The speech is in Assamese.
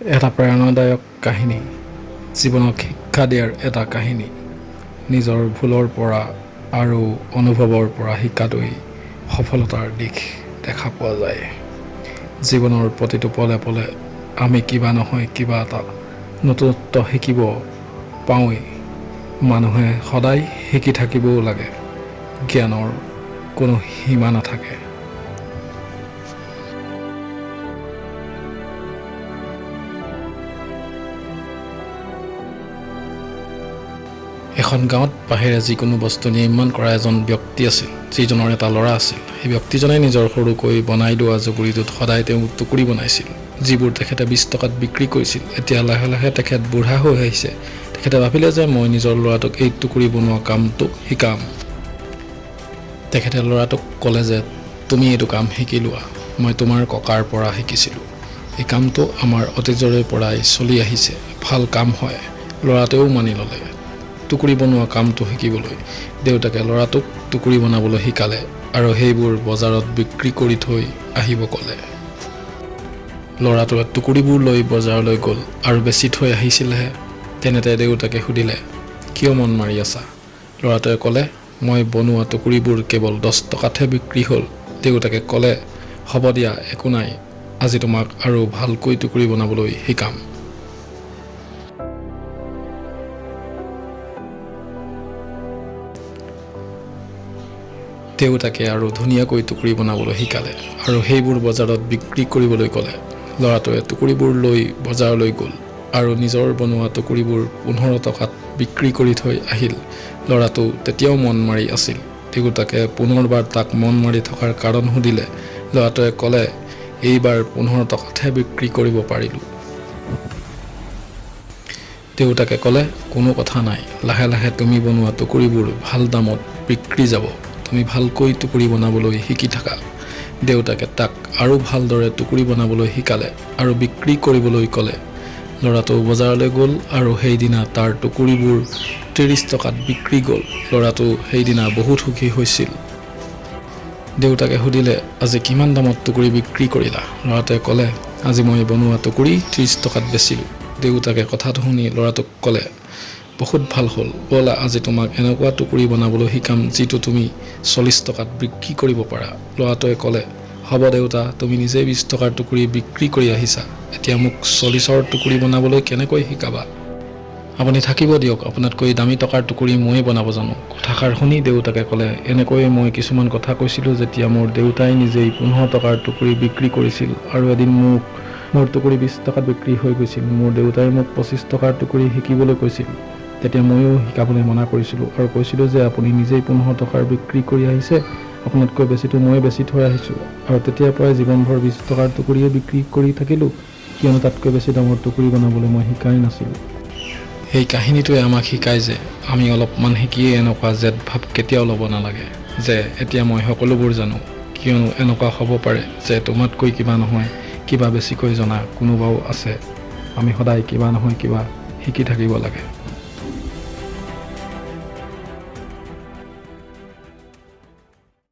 এটা প্ৰেৰণাদায়ক কাহিনী, জীৱনক শিক্ষা দিয়াৰ এটা কাহিনী। নিজৰ ভুলৰ পৰা আৰু অনুভৱৰ পৰা শিকাটোৱেই সফলতাৰ দিশ দেখা পোৱা যায়। জীৱনৰ প্ৰতিটো পলে পলে আমি কিবা নহয় কিবা এটা নতুনত্ব শিকিব পাওঁৱেই। মানুহে সদায় শিকি থাকিবও লাগে। জ্ঞানৰ কোনো সীমা নাথাকে। এখন গাঁৱত বাহিৰে যিকোনো বস্তু নিৰ্মাণ কৰা এজন ব্যক্তি আছিল, যিজনৰ এটা ল'ৰা আছিল। সেই ব্যক্তিজনে নিজৰ সৰুকৈ বনাই লোৱা জুপুৰিটোত সদায় তেওঁ টুকুৰি বনাইছিল, যিবোৰ তেখেতে 20 টকাত বিক্ৰী কৰিছিল। এতিয়া লাহে লাহে তেখেত বুঢ়া হৈ আহিছে। তেখেতে ভাবিলে যে মই নিজৰ ল'ৰাটোক এই টুকুৰি বনোৱা কামটো শিকাম। তেখেতে ল'ৰাটোক ক'লে যে তুমি এইটো কাম শিকি লোৱা, মই তোমাৰ ককাৰ পৰা শিকিছিলোঁ। এই কামটো আমাৰ অতীজৰে পৰাই চলি আহিছে, ভাল কাম হয়। ল'ৰাটোৱেও মানি ল'লে। টুকুৰি বনোৱা কামটো শিকিবলৈ দেউতাকে ল'ৰাটোক টুকুৰি বনাবলৈ শিকালে আৰু সেইবোৰ বজাৰত বিক্ৰী কৰি থৈ আহিব ক'লে। ল'ৰাটোৱে টুকুৰিবোৰ লৈ বজাৰলৈ গ'ল আৰু বেচি থৈ আহিছিলেহে। তেনেতে দেউতাকে সুধিলে, কিয় মন মাৰি আছা? ল'ৰাটোৱে ক'লে, মই বনোৱা টুকুৰিবোৰ কেৱল 10 টকাতহে বিক্ৰী হ'ল। দেউতাকে ক'লে, হ'ব দিয়া, একো নাই, আজি তোমাক আৰু ভালকৈ টুকুৰি বনাবলৈ শিকাম। দেউতাকে আৰু ধুনীয়াকৈ টুকুৰি বনাবলৈ শিকালে আৰু সেইবোৰ বজাৰত বিক্ৰী কৰিবলৈ ক'লে। ল'ৰাটোৱে টুকুৰিবোৰ লৈ বজাৰলৈ গ'ল আৰু নিজৰ বনোৱা টুকুৰিবোৰ 15 টকাত বিক্ৰী কৰি থৈ আহিল। ল'ৰাটো তেতিয়াও মন মাৰি আছিল। দেউতাকে পুনৰবাৰ তাক মন মাৰি থকাৰ কাৰণ সুধিলে। ল'ৰাটোৱে ক'লে, এইবাৰ 15 টকাতহে বিক্ৰী কৰিব পাৰিলোঁ। দেউতাকে ক'লে, কোনো কথা নাই, লাহে লাহে তুমি বনোৱা টুকুৰিবোৰ ভাল দামত বিক্ৰী যাব। তুমি ভালকৈ টুকুৰি বনাবলৈ শিকি থাকা। দেউতাকে তাক আৰু ভালদৰে টুকুৰি বনাবলৈ শিকালে আৰু বিক্ৰী কৰিবলৈ ক'লে। ল'ৰাটো বজাৰলৈ গ'ল আৰু সেইদিনা তাৰ টুকুৰিবোৰ 30 টকাত বিক্ৰী গ'ল। ল'ৰাটো সেইদিনা বহুত সুখী হৈছিল। দেউতাকে সুধিলে, আজি কিমান দামত টুকুৰি বিক্ৰী কৰিলা? ল'ৰাটোৱে ক'লে, আজি মই বনোৱা টুকুৰি 30 টকাত বেচিলোঁ। দেউতাকে কথাটো শুনি ল'ৰাটোক ক'লে, বহুত ভাল হ'ল, ব'লা আজি তোমাক এনেকুৱা টুকুৰি বনাবলৈ শিকাম যিটো তুমি 40 টকাত বিক্ৰী কৰিব পাৰা। ল'ৰাটোৱে ক'লে, হ'ব দেউতা, তুমি নিজেই 20 টকাৰ টুকুৰি বিক্ৰী কৰি আহিছা, এতিয়া মোক 40ৰ টুকুৰি বনাবলৈ কেনেকৈ শিকাবা? আপুনি থাকিব দিয়ক, আপোনাতকৈ দামী টকাৰ টুকুৰি ময়ে বনাব জানো। কথাষাৰ শুনি দেউতাকে ক'লে, এনেকৈয়ে মই কিছুমান কথা কৈছিলোঁ যেতিয়া মোৰ দেউতাই নিজেই 15 টকাৰ টুকুৰি বিক্ৰী কৰিছিল আৰু এদিন মোৰ টুকুৰি 20 টকাত বিক্ৰী হৈ গৈছিল। মোৰ দেউতাই মোক 25 টকাৰ টুকুৰি শিকিবলৈ কৈছিল। তেতিয়া ময়ো শিকাবলৈ মনা কৰিছিলোঁ আৰু কৈছিলোঁ যে আপুনি নিজেই 15 টকাৰ বিক্ৰী কৰি আহিছে, আপোনাতকৈ বেছিটো মই বেছি থৈ আহিছোঁ। আৰু তেতিয়াৰ পৰাই জীৱনভৰ 20 টকাৰ টুকুৰিয়ে বিক্ৰী কৰি থাকিলোঁ, কিয়নো তাতকৈ বেছি দামৰ টুকুৰি বনাবলৈ মই শিকাই নাছিলোঁ। এই কাহিনীটোৱে আমাক শিকায় যে আমি অলপমান শিকিয়ে এনেকুৱা জেদ ভাৱ কেতিয়াও ল'ব নালাগে যে এতিয়া মই সকলোবোৰ জানো, কিয়নো এনেকুৱা হ'ব পাৰে যে তোমাতকৈ কিবা নহয় কিবা বেছিকৈ জনা কোনোবাও আছে। আমি সদায় কিবা নহয় কিবা শিকি থাকিব লাগে।